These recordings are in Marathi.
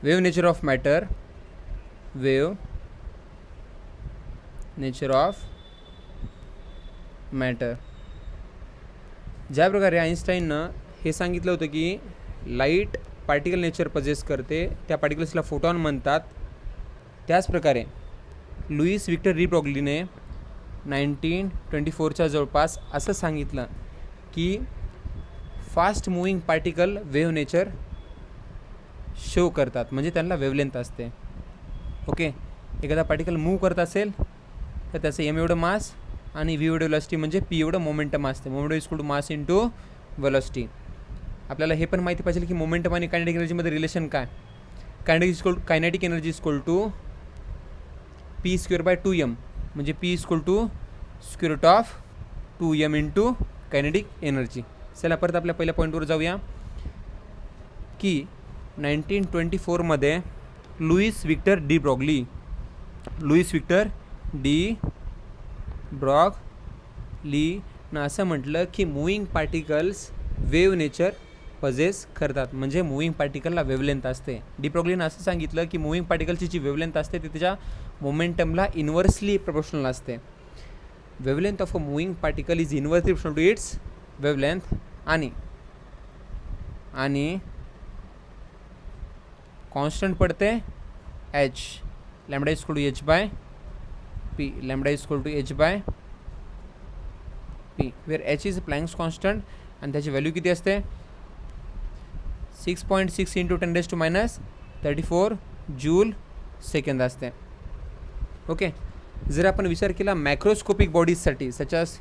Wave nature of matter, wave nature of matter. ज्या प्रकारे आईन्स्टाईननं हे सांगितलं होतं की लाईट पार्टिकल नेचर पजेस करते, त्या पार्टिकल्सला फोटॉन म्हणतात, त्याच प्रकारे लुईस विक्टर डी ब्रॉग्लीने 1924च्या जवळपास असं सांगितलं की fast moving particle wave nature show करतात, म्हणजे त्यांना वेव्हलेंथ असते. ओके, एखादा पार्टिकल मूव्ह करत असेल तर त्याचं एम एवढं मास आणि व्ही एवढं वेलॉसिटी म्हणजे पी एवढं मोमेंटम असते. Momentum is to mass into velocity. आपल्याला हे पण माहिती पाहिजे की मोमेंटम आणि कायनेटिक एनर्जीमध्ये रिलेशन काय. Kinetic energy is equal to P square by 2m, म्हणजे P is equal to square root of 2m into kinetic energy. चला परत आपल्या पहिल्या पॉईंटवर जाऊया की 1924मध्ये लुईस विक्टर डी ब्रॉगलीनं असं म्हटलं की moving particles wave nature possess करतात, म्हणजे मुव्हिंग पार्टिकलला वेव्हलेंथ असते. डी ब्रॉग्लीनं असं सांगितलं की मुव्हिंग पार्टिकलची जी वेव्हलेंथ असते ती त्याच्या मोमेंटमला इन्व्हर्सली प्रोपोर्शनल असते. Wavelength of a moving particle is inversely proportional to its wavelength आणि कॉन्स्टंट पडते h, lambda is equal to h by p, lambda is equal to h by p, where h is Planck's constant आणि त्याची व्हॅल्यू किती असते 6.6 इंटू 10⁻34 जूल सेकंद असते. ओके, जर आपण विचार केला मॅक्रोस्कोपिक बॉडीजसाठी, सचास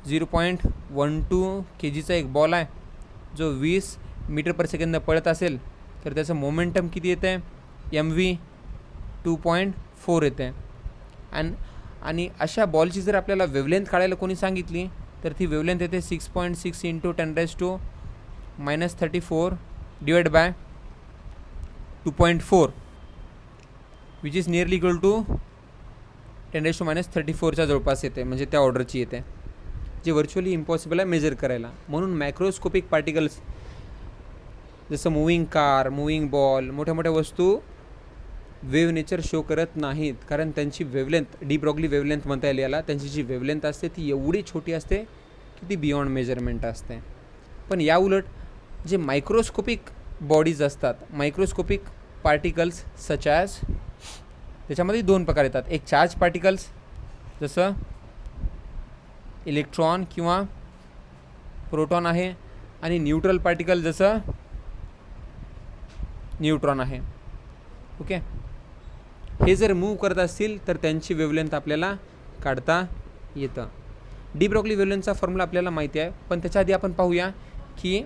0.12 kgचा एक बॉल आहे जो 20 मीटर पर सेकंद पळत असेल तर त्याचं मोमेंटम किती येते mv 2.4 येते. आणि अशा बॉलची जर आपल्याला वेव्हलेंथ काढायला कोणी सांगितली तर ती वेव्हलेंथ येते 6.6 into 10⁻34 divide by 2.4 which is nearly equal to 10⁻34च्या जवळपास येते, म्हणजे त्या ऑर्डरची येते, जे व्हर्च्युअली इम्पॉसिबल आहे मेजर करायला. म्हणून मॅक्रोस्कोपिक पार्टिकल्स जसं मुव्हिंग कार, मुव्हिंग बॉल, मोठ्या मोठ्या वस्तू वेव्ह नेचर शो करत नाहीत, कारण त्यांची वेव्हलेंथ, डी ब्रॉग्ली वेव्हलेंथ म्हणता येईल याला, त्यांची जी वेव्हलेंथ असते ती एवढी छोटी असते की ती बियॉन्ड मेजरमेंट असते. पण या उलट जे मायक्रोस्कोपिक बॉडीज असतात, मायक्रोस्कोपिक पार्टिकल्स सच ॲज, त्याच्यामध्ये दोन प्रकार येतात. एक चार्ज पार्टिकल्स जसं इलेक्ट्रॉन किंवा प्रोटॉन आहे, आणि न्यूट्रल पार्टिकल जसं न्यूट्रॉन आहे. ओके, हे जर मूव्ह करत असतील तर त्यांची वेव्हलेंथ आपल्याला काढता येतं. डी ब्रॉग्ली वेव्हलेंथचा फॉर्म्युला आपल्याला माहिती आहे, पण त्याच्या आधी आपण पाहूया की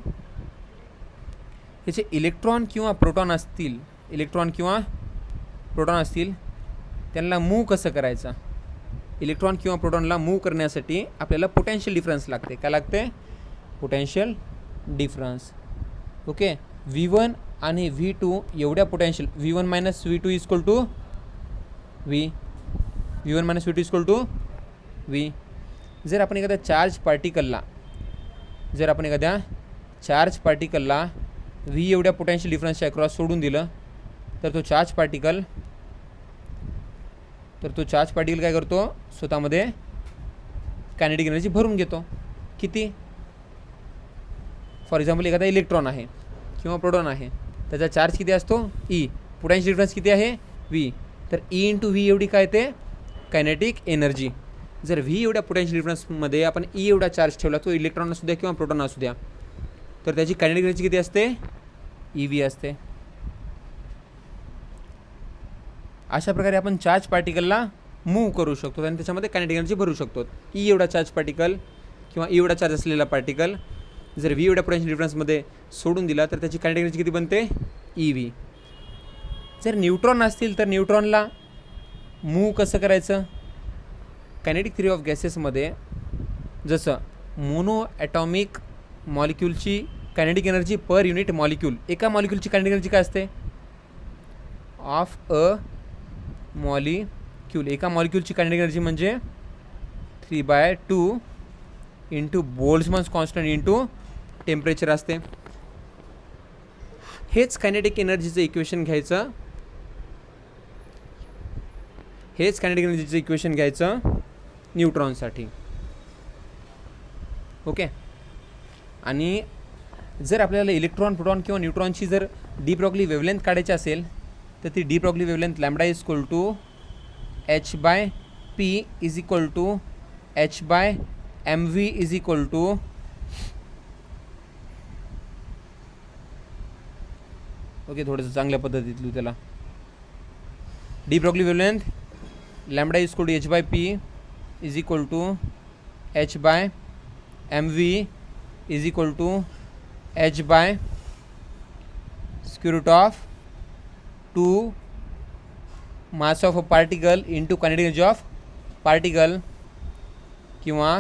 याचे इलेक्ट्रॉन किंवा प्रोटॉन असतील त्यांना मूव्ह कसं करायचं. इलेक्ट्रॉन किंवा प्रोटॉनला मूव्ह करण्यासाठी आपल्याला पोटेन्शियल डिफरन्स लागते. काय लागते? Potential difference. ओके, V1 आणि V2 एवढ्या potential, V1 minus V2 is equal to V, V1 minus V2 is equal to V. जर आपण एखाद्या चार्ज पार्टिकलला V एवढ्या पोटेन्शियल डिफरन्सच्या अक्रॉस सोडून दिलं तर तो चार्ज पार्टिकल काय करतो, स्वतःमध्ये कायनेटिक एनर्जी भरून घेतो. किती? फॉर एक्झाम्पल एखादा इलेक्ट्रॉन आहे किंवा प्रोटॉन आहे, त्याचा चार्ज किती असतो E, पोटेन्शियल डिफरन्स किती आहे V, तर E इंटू V एवढी काय ते कायनेटिक एनर्जी. जर V एवढ्या पोटेन्शियल डिफरन्समध्ये आपण E एवढा चार्ज ठेवला, तो इलेक्ट्रॉन असू द्या किंवा प्रोटॉन असू द्या, तर त्याची कायनेटिक एनर्जी किती असते? EV असते. अशा प्रकारे आपण चार्ज पार्टिकलला मूव्ह करू शकतो आणि त्याच्यामध्ये कायनेटिक एनर्जी भरू शकतो. E एवढा चार्ज पार्टिकल किंवा E एवढा चार्ज असलेला पार्टिकल जर V एवढ्या पोटेन्शियल डिफरन्समध्ये सोडून दिला तर त्याची कायनेटिक एनर्जी किती बनते? EV. जर न्यूट्रॉन असतील तर न्यूट्रॉनला मूव्ह कसं करायचं? कायनेटिक थ्री ऑफ गॅसेसमध्ये जसं मोनो ॲटॉमिक मॉलिक्यूलची kinetic energy per unit molecule, एका मॉलिक्यूलची कायनेटिक एनर्जी काय असते? ऑफ अ मॉलिक्यूल, एका मॉलिक्यूलची कायनेटिक एनर्जी म्हणजे 3/2 इंटू बोल्ट्झमन्स कॉन्स्टंट इंटू टेम्परेचर असते. हेच कायनेटिक एनर्जीचं इक्वेशन घ्यायचं, हेच कायनेटिक एनर्जीचं इक्वेशन घ्यायचं न्यूट्रॉनसाठी. ओके. आणि जर आपल्याला इलेक्ट्रॉन, प्रोटॉन किंवा न्यूट्रॉनची जर डी ब्रॉग्ली वेवलेंथ काढायची असेल तर ती de Broglie wavelength lambda is equal to h/p is equal to h/mv is equal to okay, थोडंसं चांगल्या पद्धतीत लिहू त्याला. De Broglie wavelength lambda is equal to h/p is equal to h/mv is equal to h/2 mass of a particle into kinetic energy of particle, किंवा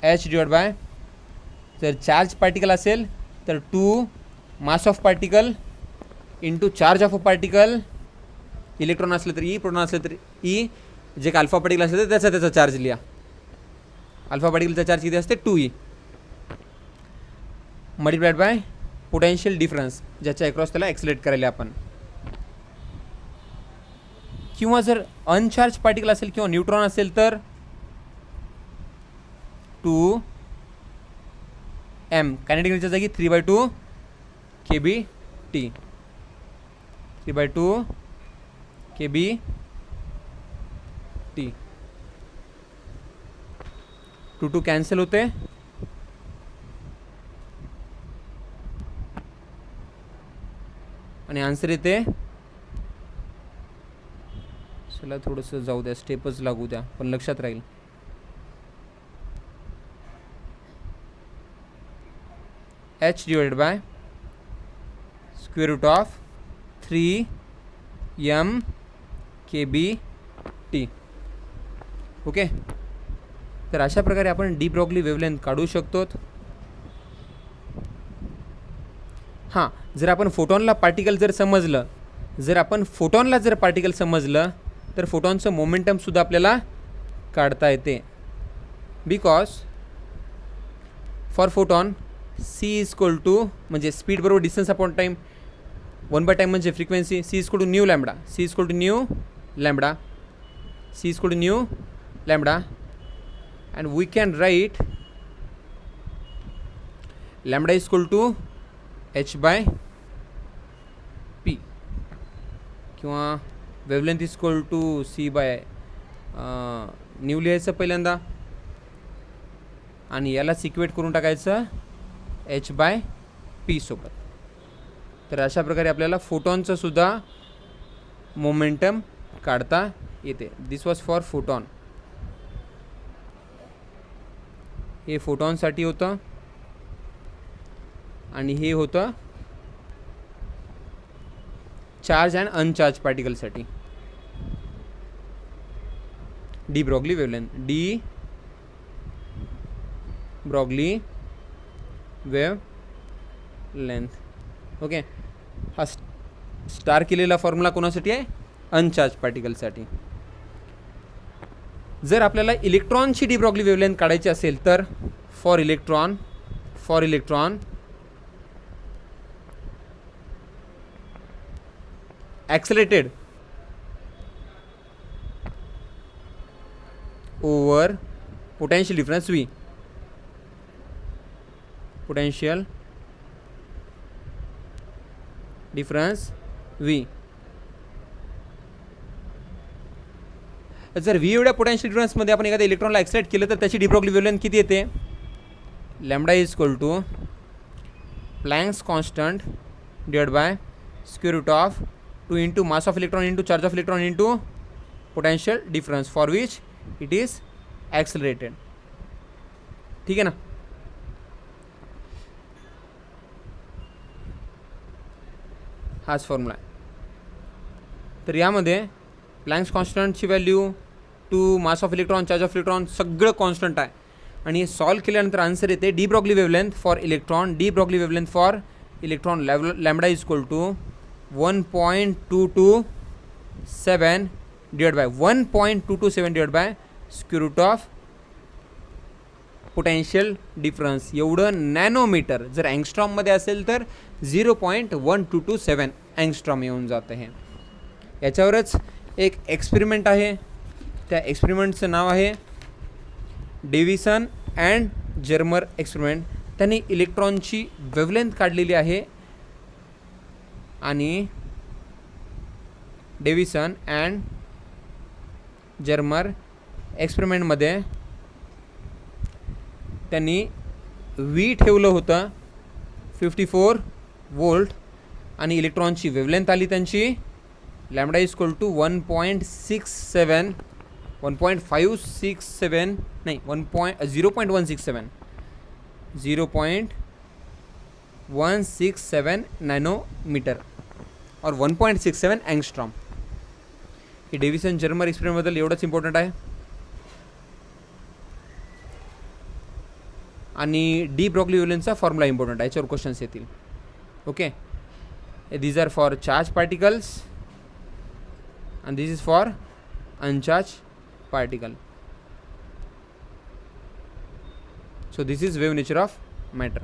h डिवाइड बाय, जर चार्ज पार्टिकल असेल तर 2 mass of particle into charge of a particle. Electron असले तर ई, प्रोटॉन असले तर ई. जे का अल्फा पार्टिकल असेल तर त्याचा चार्ज लिहा. अल्फा पार्टिकलचा चार्ज किती असते? 2e multiplied by potential difference, ज्याच्या अक्रॉस त्याला ॲक्सिलेट करायला आपण. किंवा जर अनचार्ज पार्टिकल असेल किंवा न्यूट्रॉन असेल तर 2m कायनेटिक एनर्जीच्या जागी 3/2 kBt, 3/2 kBt. 2 कॅन्सल होते. आणि आन्सर येते, चला थोडंसं जाऊ द्या, स्टेपच लागू द्या पण लक्षात राहील. h divided by square root of 3m kBt. Okay. तर अशा प्रकारे आपण डी ब्रॉग्ली वेवलेंथ काढू शकतो. हां, जर आपण फोटॉनला पार्टिकल जर समजलं, तर फोटॉनचं मोमेंटमसुद्धा आपल्याला काढता येते. Because for photon c is equal to, म्हणजे स्पीड बरोबर डिस्टन्स अपॉन टाईम, 1/टाईम म्हणजे frequency, c is equal to nu lambda, and we can write lambda is equal to h/p, किंवा वेवलेंथ इज इक्वल टू c/न्यू लिहायचं पहिल्यांदा आणि यालाच इक्वेट करून टाकायचं h/p सोबत. तर अशा प्रकारे आपल्याला फोटॉनचं सुद्धा मोमेंटम काढता येते. This was for photon. हे फोटॉनसाठी होतं आणि हे होतं चार्ज अँड अनचार्ज पार्टिकलसाठी. De Broglie wavelength, de Broglie wavelength. Okay. हा स्टार केलेला फॉर्म्युला कोणासाठी आहे? अनचार्ज पार्टिकलसाठी. जर आपल्याला इलेक्ट्रॉनची डी ब्रॉग्ली वेवलेंथ काढायची असेल तर for electron accelerated over potential difference v, potential difference v. जर v एवढ्या पोटेन्शियल डिफरन्समध्ये आपण एखाद्या इलेक्ट्रॉनला ॲक्सिलेट केलं तर त्याची डी ब्रॉग्ली वेवलेंथ किती येते? Lambda is equal to Planck's constant divide by square root of 2 into mass of electron into charge of electron into potential difference for which it is accelerated. ठीक आहे ना. हाच फॉर्म्युला आहे. तर यामध्ये प्लँक्स कॉन्स्टंटची value, 2 mass of electron, charge of electron सगळं कॉन्स्टंट आहे. आणि हे सॉल्व केल्यानंतर आन्सर येते de Broglie wavelength for electron, lambda is equal to 1.227 divide by square root of potential difference एवढं नॅनोमीटर. जर अँगस्ट्रॉममध्ये असेल तर 0.1227 अँगस्ट्रॉम येऊन जातं. हे याच्यावरच एक एक्सपेरिमेंट आहे. त्या एक्सपेरिमेंटचं नाव आहे डेव्हिसन अँड जर्मर एक्सपेरिमेंट. त्यांनी इलेक्ट्रॉनची वेव्हलेंथ काढलेली आहे आणि डेव्हिसन अँड जर्मर एक्सपेरिमेंटमध्ये त्यांनी व्ही ठेवलं होतं 54 वोल्ट आणि इलेक्ट्रॉनची वेव्हलेंथ आली त्यांची लॅम्बडा इज इक्वल टू 1.567 नाही 0.167 नॅनोमीटर और 1.67 अँगस्ट्रॉम. हे डेव्हिसन जर्मर एक्सपेरिमेंटबद्दल एवढंच इम्पॉर्टंट आहे. आणि डी ब्रॉग्ली वेव्हलेंथचा फॉर्म्युला इम्पॉर्टंट आहे. याच्यावर क्वेश्चन्स येतील. Okay, these are for charge particles and this is for uncharged particle. So this is wave nature of matter.